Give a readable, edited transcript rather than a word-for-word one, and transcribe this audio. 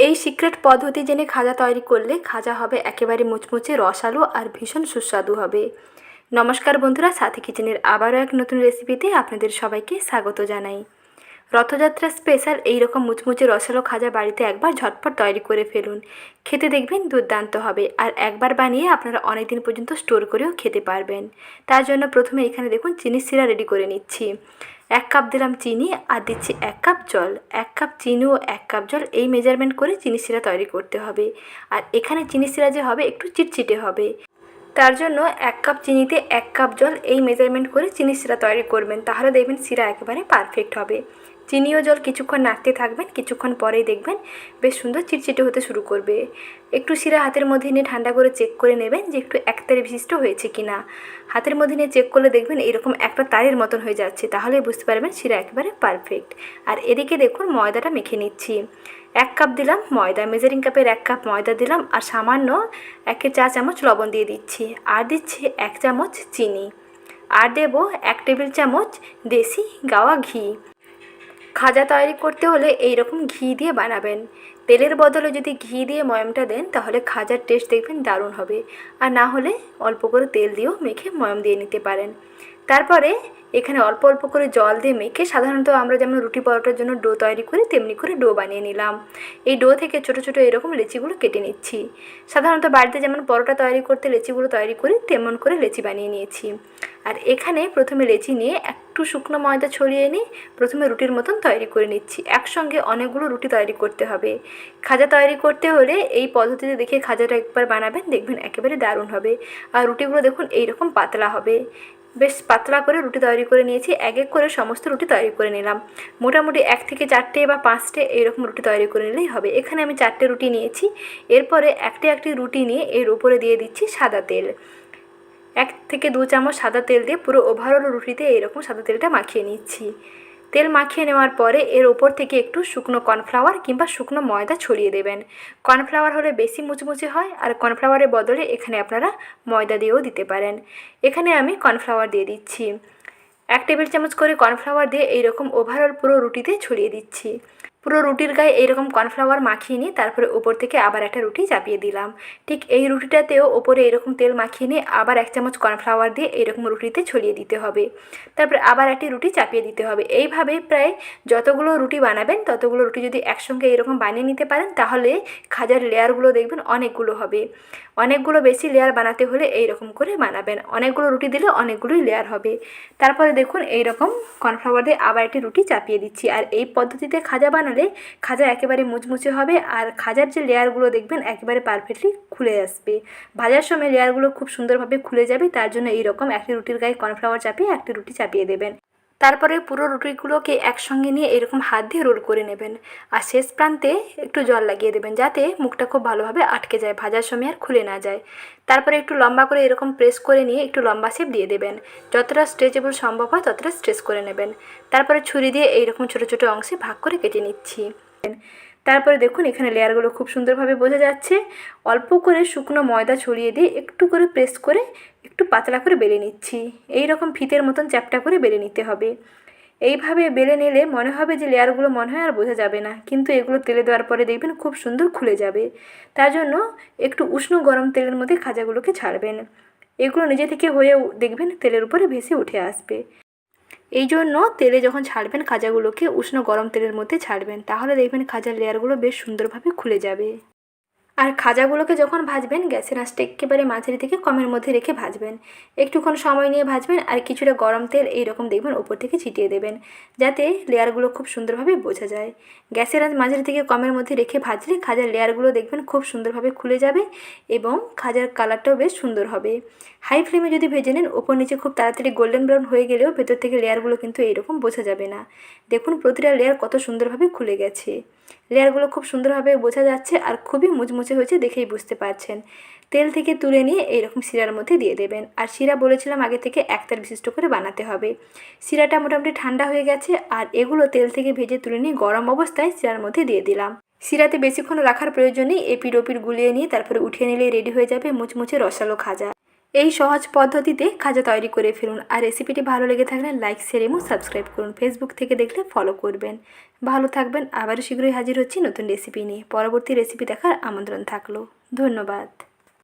এই সিক্রেট পদ্ধতি জেনে খাজা তৈরি করলে খাজা হবে একেবারে মুচমুচে রসালো আর ভীষণ সুস্বাদু হবে। নমস্কার বন্ধুরা, সাথী কিচেনের আবারও এক নতুন রেসিপিতে আপনাদের সবাইকে স্বাগত জানাই। রথযাত্রা স্পেশাল এইরকম মুচমুচে রসালো খাজা বাড়িতে একবার ঝটপট তৈরি করে ফেলুন। খেতে দেখবেন দুর্দান্ত হবে, আর একবার বানিয়ে আপনারা অনেক দিন পর্যন্ত স্টোর করেও খেতে পারবেন। তার জন্য প্রথমে এখানে দেখুন চিনির শিরা রেডি করে নিচ্ছি। 1 কাপ দিলাম চিনি আর দিচ্ছি 1 কাপ জল। 1 কাপ চিনি ও 1 কাপ জল এই মেজারমেন্ট করে চিনির শিরা তৈরি করতে হবে। আর এখানে চিনির শিরা যে হবে একটু চিটচিটে হবে, তার জন্য 1 কাপ চিনিতে 1 কাপ জল এই মেজারমেন্ট করে চিনির শিরা তৈরি করবেন, তাহলে দেখবেন শিরা একেবারে পারফেক্ট হবে। চিনি ও জল কিছুক্ষণ নাড়তে থাকবেন, কিছুক্ষণ পরেই দেখবেন বেশ সুন্দর চিটচিটে হতে শুরু করবে। একটু শিরা হাতের মধ্যে নিয়ে ঠান্ডা করে চেক করে নেবেন যে একটু একতারে বিশিষ্ট হয়েছে কিনা। হাতের মধ্যে নিয়ে চেক করলে দেখবেন এরকম একটা তারের মতন হয়ে যাচ্ছে, তাহলে বুঝতে পারবেন শিরা একেবারে পারফেক্ট। আর এদিকে দেখুন ময়দাটা মেখে নিচ্ছি। 1 কাপ দিলাম ময়দা, মেজারিং কাপের 1 কাপ ময়দা দিলাম, আর সামান্য 1 চা চামচ লবণ দিয়ে দিচ্ছি, আর দিচ্ছি 1 চামচ চিনি, আর দেবো 1 টেবিল চামচ দেশি গাওয়া ঘি। খাজা তৈরি করতে হলে এই রকম ঘি দিয়ে বানাবেন। তেলের বদলে যদি ঘি দিয়ে ময়ামটা দেন তাহলে খাজার টেস্ট দেখবেন দারুণ হবে। আর না হলে অল্প করে তেল দিয়েও মেখে ময়াম দিয়ে নিতে পারেন। তারপরে এখানে অল্প অল্প করে জল দিয়ে মেখে, সাধারণত আমরা যেমন রুটি পরোটার জন্য ডো তৈরি করি তেমনি করে ডো বানিয়ে নিলাম। এই ডো থেকে ছোটো ছোটো এরকম লেচিগুলো কেটে নিচ্ছি। সাধারণত বাড়িতে যেমন পরোটা তৈরি করতে লেচিগুলো তৈরি করি তেমন করে লেচি বানিয়ে নিয়েছি। আর এখানে প্রথমে লেচি নিয়ে একটু শুকনো ময়দা ছড়িয়ে নিয়ে প্রথমে রুটির মতন তৈরি করে নিচ্ছি। একসঙ্গে অনেকগুলো রুটি তৈরি করতে হবে। খাজা তৈরি করতে হলে এই পদ্ধতিতে দেখে খাজাটা একবার বানাবেন, দেখবেন একেবারে দারুণ হবে। আর রুটিগুলো দেখুন এইরকম পাতলা হবে। বেশ পাতলা করে রুটি তৈরি করে নিয়েছি। এক এক করে সমস্ত রুটি তৈরি করে নিলাম। মোটামুটি 1 থেকে 4টে বা 5টে এইরকম রুটি তৈরি করে নিলেই হবে। এখানে আমি 4টে রুটি নিয়েছি। এরপরে একটি একটি রুটি নিয়ে এর উপরে দিয়ে দিচ্ছি সাদা তেল। 1 থেকে 2 চামচ সাদা তেল দিয়ে পুরো ওভারঅল রুটিতে এইরকম সাদা তেলটা মাখিয়ে নিচ্ছি। তেল মাখিয়ে নেওয়ার পরে এর ওপর থেকে একটু শুকনো কর্নফ্লাওয়ার কিংবা শুকনো ময়দা ছড়িয়ে দেবেন। কর্নফ্লাওয়ার হলে বেশি মুচমুচে হয়, আর কর্নফ্লাওয়ারের বদলে এখানে আপনারা ময়দা দিয়েও দিতে পারেন। এখানে আমি কর্নফ্লাওয়ার দিয়ে দিচ্ছি। 1 টেবিল চামচ করে কর্নফ্লাওয়ার দিয়ে এইরকম ওভারঅল পুরো রুটিতে ছড়িয়ে দিচ্ছি। পুরো রুটির গায়ে এইরকম কর্নফ্লাওয়ার মাখিয়ে নিয়ে তারপরে উপর থেকে আবার একটা রুটি চাপিয়ে দিলাম। ঠিক এই রুটিটাতেও ওপরে এরকম তেল মাখিয়ে নিয়ে আবার 1 চামচ কর্নফ্লাওয়ার দিয়ে এইরকম রুটিতে ছড়িয়ে দিতে হবে। তারপরে আবার একটি রুটি চাপিয়ে দিতে হবে। এইভাবে প্রায় যতগুলো রুটি বানাবেন ততগুলো রুটি যদি একসঙ্গে এরকম বানিয়ে নিতে পারেন তাহলে খাজার লেয়ারগুলো দেখবেন অনেকগুলো হবে। অনেকগুলো বেশি লেয়ার বানাতে হলে এইরকম করে বানাবেন। অনেকগুলো রুটি দিলে অনেকগুলোই লেয়ার হবে। তারপরে দেখুন এইরকম কর্নফ্লাওয়ার দিয়ে আবার একটি রুটি চাপিয়ে দিচ্ছি। আর এই পদ্ধতিতে খাজা বানালে খাজা একেবারে মুচমুচে হবে, আর খাজার যে লেয়ারগুলো দেখবেন একেবারে পারফেক্টলি খুলে আসবে। ভাজার সময় লেয়ারগুলো খুব সুন্দরভাবে খুলে যাবে, তার জন্য এইরকম একটি রুটির গায়ে কর্নফ্লাওয়ার চাপিয়ে একটি রুটি চাপিয়ে দেবেন। তারপরে পুরো রুটিগুলোকে একসঙ্গে নিয়ে এরকম হাত দিয়ে রোল করে নেবেন। আর শেষ প্রান্তে একটু জল লাগিয়ে দেবেন যাতে মুখটা খুব ভালোভাবে আটকে যায়, ভাজার সময় আর খুলে না যায়। তারপরে একটু লম্বা করে এরকম প্রেস করে নিয়ে একটু লম্বা শেপ দিয়ে দেবেন। যতটা স্ট্রেচেবল সম্ভব হয় ততটা স্ট্রেচ করে নেবেন। তারপরে ছুরি দিয়ে এইরকম ছোটো ছোটো অংশে ভাগ করে কেটে নিচ্ছি। তারপরে দেখুন এখানে লেয়ারগুলো খুব সুন্দরভাবে বোঝা যাচ্ছে। অল্প করে শুকনো ময়দা ছড়িয়ে দিয়ে একটু করে প্রেস করে একটু পাতলা করে বেলে নিচ্ছি। এই রকম ফিতের মতন চ্যাপটা করে বেলে নিতে হবে। এইভাবে বেলে নিলে মনে হবে যে লেয়ারগুলো মনে হয় আর বোঝা যাবে না, কিন্তু এগুলো তেলে দেওয়ার পরে দেখবেন খুব সুন্দর খুলে যাবে। তার জন্য একটু উষ্ণ গরম তেলের মধ্যে খাজাগুলোকে ছাড়বেন। এগুলো নিজে থেকে হয়ে দেখবেন তেলের উপরে ভেসে উঠে আসবে। এই জন্য তেলে যখন ছাড়বেন খাজাগুলোকে উষ্ণ গরম তেলের মধ্যে ছাড়বেন, তাহলে দেখবেন খাজার লেয়ারগুলো বেশ সুন্দরভাবে খুলে যাবে। আর খাজাগুলোকে যখন ভাজবেন গ্যাসের আঁচটা একেবারে মাঝারি থেকে কমের মধ্যে রেখে ভাজবেন। একটুক্ষণ সময় নিয়ে ভাজবেন, আর কিছুটা গরম তেল এইরকম দেখবেন ওপর থেকে ছিটিয়ে দেবেন যাতে লেয়ারগুলো খুব সুন্দরভাবে বোঝা যায়। গ্যাসের আঁচ মাঝারি থেকে কমের মধ্যে রেখে ভাজলে খাজার লেয়ারগুলো দেখবেন খুব সুন্দরভাবে খুলে যাবে এবং খাজার কালারটাও বেশ সুন্দর হবে। হাই ফ্লেমে যদি ভেজে নেন ওপর নিচে খুব তাড়াতাড়ি গোল্ডেন ব্রাউন হয়ে গেলেও ভেতর থেকে লেয়ারগুলো কিন্তু এইরকম বোঝা যাবে না। দেখুন প্রতিটা লেয়ার কত সুন্দরভাবে খুলে গেছে। লেয়ারগুলো খুব সুন্দরভাবে বোঝা যাচ্ছে আর খুবই মুচমুচে হয়েছে, দেখেই বুঝতে পারছেন। তেল থেকে তুলে নিয়ে এইরকম শিরার মধ্যে দিয়ে দেবেন। আর শিরা বলেছিলাম আগে থেকে 1 তার বিশিষ্ট করে বানাতে হবে। শিরাটা মোটামুটি ঠান্ডা হয়ে গেছে, আর এগুলো তেল থেকে ভেজে তুলে নিয়ে গরম অবস্থায় শিরার মধ্যে দিয়ে দিলাম। শিরাতে বেশিক্ষণ রাখার প্রয়োজন নেই, এপিড ওপিড গুলিয়ে নিয়ে তারপরে উঠিয়ে নিলেই রেডি হয়ে যাবে মুচমুচে রসালো খাজা। এই সহজ পদ্ধতিতে খাজা তৈরি করে ফেলুন। আর রেসিপিটি ভালো লেগে থাকলে লাইক, শেয়ার এবং সাবস্ক্রাইব করুন। ফেসবুক থেকে দেখলে ফলো করবেন। ভালো থাকবেন। আবারও শীঘ্রই হাজির হচ্ছি নতুন রেসিপি নিয়ে। পরবর্তী রেসিপি দেখার আমন্ত্রণ থাকলো। ধন্যবাদ।